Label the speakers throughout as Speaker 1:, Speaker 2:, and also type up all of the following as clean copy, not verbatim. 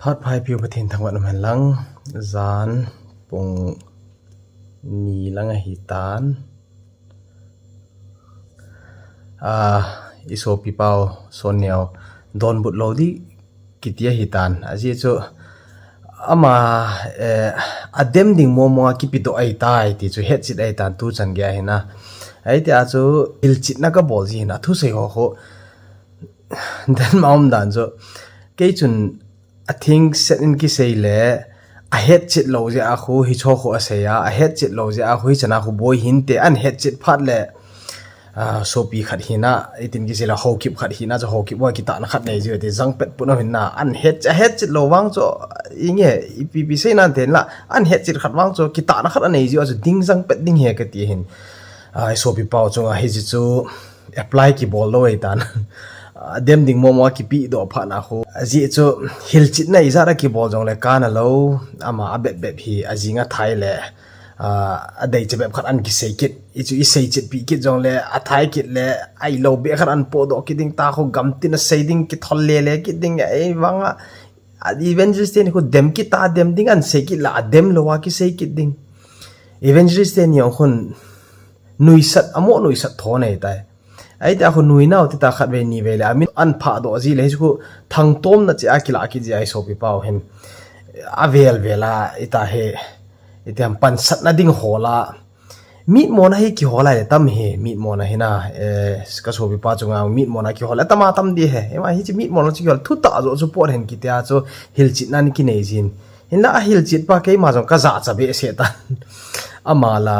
Speaker 1: Thought phai piu pathin thangwan man lang zan pung ni lang a hi tan iso pi pau son neo don but lo di kitia hi tan aji chu ama adem ding mo mo ki pito ai tai ti chu het chit ai tan tu chan gya hina ai ti a chu il chit na ka bol ji na thu sei ho ho dan maum dan chu ke chun I think set in ki say le a head chit lo je a khu hi cho kho a say a head chit lo je a khu chana khu boy hin te an head chit phat le so pi khat hina itin ki sela ho kip khat hina cho ho kip wa ki ta na khat nei je te jang pet pu no hin na an head chit lo wang cho inge pp sei nan ten la an head chit khat wang cho ki ta na khat nei je cho ding jang pet ding he ka ti hin so pi pau cho a hi ji chu apply ki bol lo ai tan dem ding mo ki pi do pha na khu aji chu hil chit na izara ki bol jong le kana lo ama abet hi ajinga thai le a dei che bep khat an ki sei kit ichu I sei chit pi kit jong le a thai kit le ai lo be khat an po do ki ding ta khu gam tin a sei ding ki thol le ki ding ai wanga evangelist ni khu dem ki ta dem ding an sei ki la dem lo wa ki sei kit ding evangelist ni yong khun nui sat tho nei tai ai ta khu nui nau ti ta khat ve ni ve la min an pha do ji le chu thang tom na chi akila ki ji ai so pi pau hen avel vela ita he itam pan sat na ding hola mit mona hi ki hola le tam he mit mona hina ka so pi pa chunga mit mona ki hola tama tam di he ema hi chi mit mona chi hol thu ta zo chu por hen ki tia chu hil chit na ni ki nei jin hin la hil chit pa ke ma jong ka za cha be se ta amala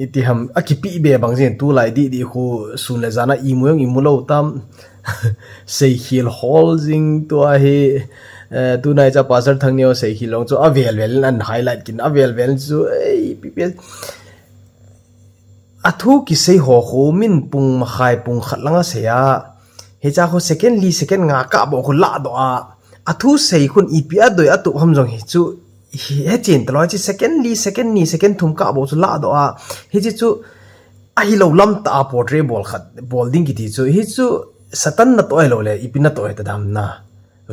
Speaker 1: iti ham akipi be bangjen tu lai di khu sun le jana imulo tam sei hil holding to a he tu nai cha pasar thangneo sei hilong chu avel an highlight kin avel chu ei people athu ki sei ho khu min pung khai pung khatlanga seya he cha khu second nga ka bo khu la do a athu sei khun ipia doi atu ham jong hi chu he chen tlo chi second thum ka bo chu la do a he chi chu a hi lo lam ta portrait bol ding ki ti chu hi chu satan na toy lo le ipina toy ta dam na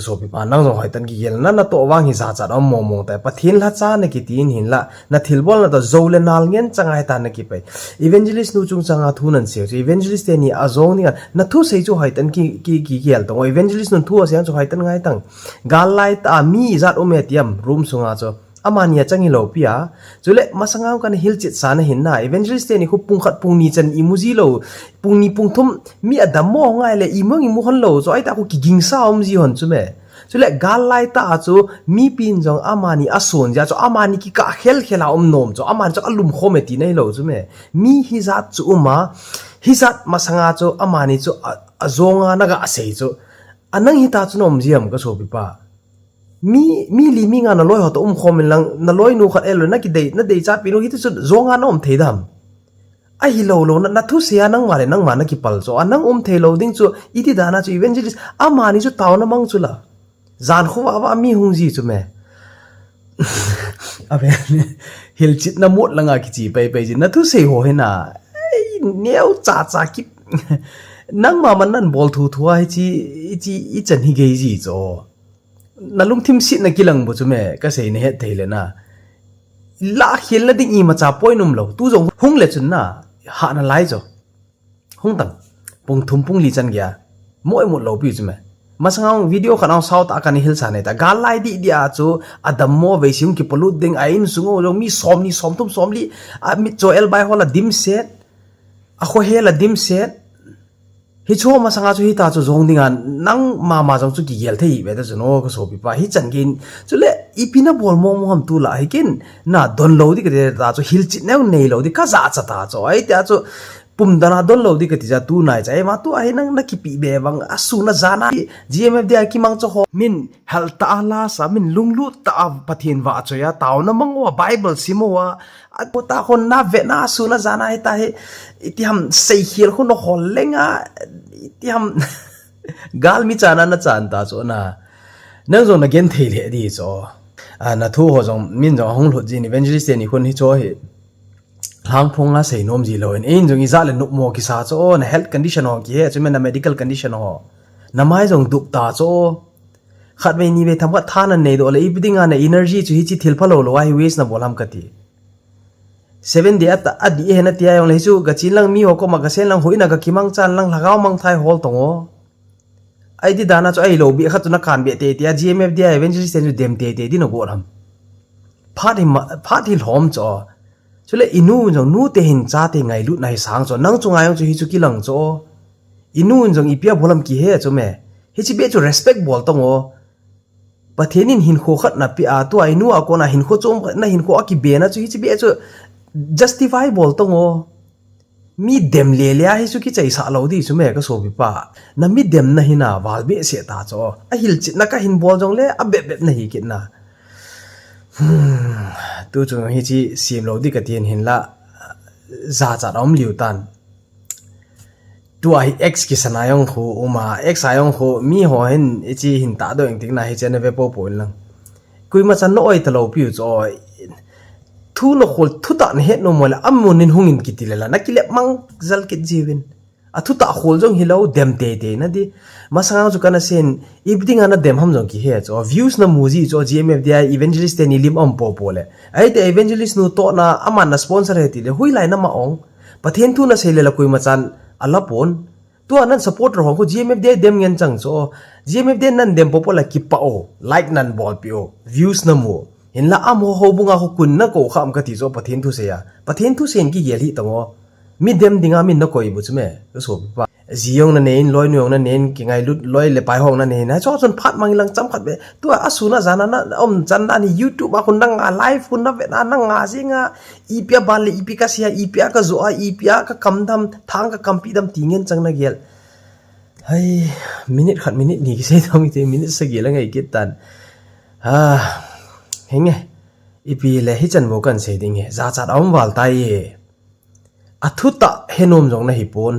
Speaker 1: so pi pa nang jong haitan ki yel na to wang hi za cha ram mo ta pathin la cha na ki tin hin la na thil bol na to zole nal ngen changai ta na ki pe evangelist nu chung changa thunan se evangelist ni azong ni na thu sei chu haitan ki yel to evangelist nu thu asiang chu haitan ngai tang gal lai ta mi zat ometiam room sunga cho amania changi lo pia chule masangam kan hil chit sana hin na evangelist ni khu pung khat pung ni chan imuji lo pung ni pung thum mi adam mo ngai le imu hon lo so ai ta khu ki ging sa om ji hon chume chule gal lai ta chu mi pin jong amani ason ja cho amani ki ka khela nom cho amani cho alum khome ti nei lo chume mi hi zat chu uma hi zat masanga cho amani cho azonga naga asei cho anang hi ta chu nom ji am ka so bi pa mi li mi nga na loi ho to khom lang na loi nu khat elo na ki dei na dei cha pi no hi tu zonga nom theidam ai hi lo na thu sia nang mare nang ma na ki pal so anang the lo ding chu iti dana chu evangelist amani chu taw na mang chu la zan khu wa mi hung ji chu me abe hil chit na mot langa ki chi pe ji na thu sei ho he na neu cha ki nang ma man nan bol thu thua hi chi i chan hi ge ji cho nalung thim sit na kilang bu chume ka sei ne het theile na la khil na ding I ma cha poinum lo tu jong hung le chun na ha na lai jo hung tang pung thum pung li chan gya moi mo lo pi chume masang video khanang south akani hil sa ne ta gal lai di dia chu adam mo ve sim ki polut ding ain sungo jong mi som tum som li mi joel bai hola dim set a kho hela dim set hi cho ma sanga chu hi ta chu zong dinga nang ma jong chu ki gel thei be da chu no ko so pi pa hi chan gin chu le ipina bol mo ham tu la hi kin na don lo di ke ta chu hil chi neu nei lo di ka za cha ta chu ai ta chu pum dana don lo di ke ti ja tu nai chai ma tu ai nang na ki pi be bang asu na zana gmf dia ki mang chu ho min hal ta la sa min lunglu ta pathin wa chu ya taw na mang wa bible simo wa ta khon na ve na su na zana ai ta he iti ham sei hil khu no hol lenga iti ham gal mi chana na chan ta cho na nang zo na gen thei le di cho na thu ho jong min jong hong lo ji ni evangelist ni khon hi cho he hang phong la sei nom ji lo in jong i za le nuk mo ki sa cho na health condition ho ki he chu na medical condition ho na mai jong duk ta cho ขัดไม่นี่ไปทำก็ท่านั่นเนี่ยตัวเลยอีพิงานเนี่ย energy จุดที่ทิลพะโลโลว่าให้ waste นะบอลทำกันที7 day อัดดีเห็นที่ยังเลยจูกจินลังมีหัวก็มากระเซ็นลังหุยนักกิมังจันลังหลักเอามังไทยฮอลตงอไอ้ที่ดานาจะไอ้โลบีขัดตุนักการเบียดเตีย GMF เดีย eventually เซนจุดเต็มเตียที่นกบอลทำพาที่หอมจ่อช่วยอินูจงนู้เตหินจ้าเตงไงลุดในสางจ่อนั่งจงไงจงฮิจุกิลังจ่ออินูจงอีเปียบอลำกี่เฮจ่อแม่ฮิจิเบจ่อ respect บอลตงอประเทศนี้หินโคขัดนับปีอาตัวอินูอากูน่ะหินโคจงน่ะหินโคอากิเบนะจ่อฮิจิเบจ่อ justify บอลตงอมีเดมเลียฮิจุกิใจสาลาวดีจ่อแม่ก็โซบิป้านั่นมีเดมนะหินะวาลเบเสียตาจ่อไอหิลจิตนักหินบอลจงเล่อเบบนะฮิกินนะตัวจงฮิจิซีมลาวดีกติเห็นละจ่าอมลิวตันตัวไอ X กิสนายองคูอุมา X ายองคูมีหัวเห็นไอจีหินตาโดยจริงๆนะฮิเจนเวปโปนลังคุยมาจันน้อยตลอดพิวจ่อทุนขวดทุตานเฮ็ดนมละอัมมุนินหงอินกิติเลละนักกิเลมังจัลกิจีวินอะทุตาขวดจงฮิลาวเดมเตนะดิมาสังเอาจุกันเซนอีบิงานะเดมฮัมจงกิเฮจ่อ views นะมูจิจ่อ GMF เดีย evangelist นี่ลิมอัมโปเลยไอเด evangelist นูโตนะอามันนะสปอนเซอร์เฮติเลหุยไลนะมาองประเทศทุนนะเซเลละคุยมาจันอัลลาปอนตัวนั้น supporter ของ GMF เดียเดมเงินจังจ่อ GMF เดียนั่นเดมโปโปละกิปะโอ like นั่นบอลปิโอ views นะมูเห็นละอ้ำหัวบุงอาคุณนักโกข้ามกติโซประเทศทุเสียประเทศทุเสียนกี่เยลิตังอมีเดมดิงามินนักโกยบุษเมก็สบปะจียงนั่นเองลอยนิยงนั่นเองกี่ไงลุดลอยเลยไปห้องนั่นเองนะชอบจนพัดมังลังจำขัดไปตัวอสูรนะจานะนะจันนันยูทูบมาคนนั่งไลฟ์คนนั่งเวนันั่งสิงะอีเปียบาลีอีเปียกเสียอีเปียก็จัวอีเปียก็คำดำทางก็คำปีดำติงเงินจังนักเกลเฮ้ยมินิขัดมินินี่กี่เซตมินิสกี่แล้วไงกิตันเห็นไงอีพีเลยฮิจันโมกันเสียดิ้งเหรอจ่าอมวัลตายอัทุตะเฮนอมจงนะฮิปอน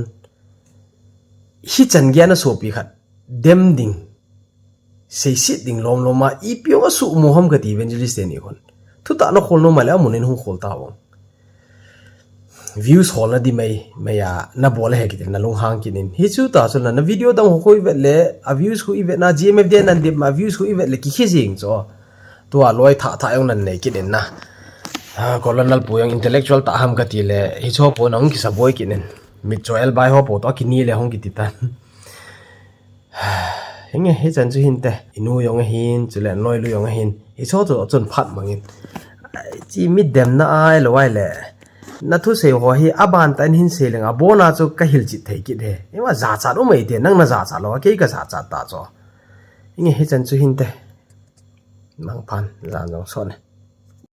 Speaker 1: ฮิจันแกน่ะสูบีขัดเดมดิ้งเสียสิดิ้งลมมาอีพีว่าสูมูฮัมกติเวนเจลิสเดนี่คนทุตะนักคนโนมาแล้วมุนินหงขอลตาวงviews ฮอลนะดิไม่ยาน่าบอลเลยกินน่าลงหางกินฮิจูตาสุดนะวิดีโอดังหัวคุยเวทเลยviews คุยเวทนะ GMF เดียนั่นเดียมา views คุยเวทเลยกี่ขี้สิงจ้ะตัวลอยท่าอย่างนั้นเนี่ยกินนะก็ลันนัลปูยัง intellectual ตาหามกติเลยฮิชอบปูน้องกิสบอยกินมิดโจเอลบายฮอปูตัวกินนี่เลยห้องกิติตันเฮ้ยฮิจันจุหินเตอินูยองหินจุเลนลอยลุยองหินฮิชอบตัวจนพัดมังอินจีมิดเดมน่าไอ้ละไว้เลยนัทุเสียหัวฮีอาบานตันหินเสียงอ่ะโบนาจูก็ฮิลจิตเฮกิดเฮเอ็มว่าจ่าอุ้มไม่เดียนั่งน่าจ่าแล้วว่าเกี่ยก็จ่าตาจ้ะเฮ้ยฮิจันจุหินเตมังพันจานจงสอน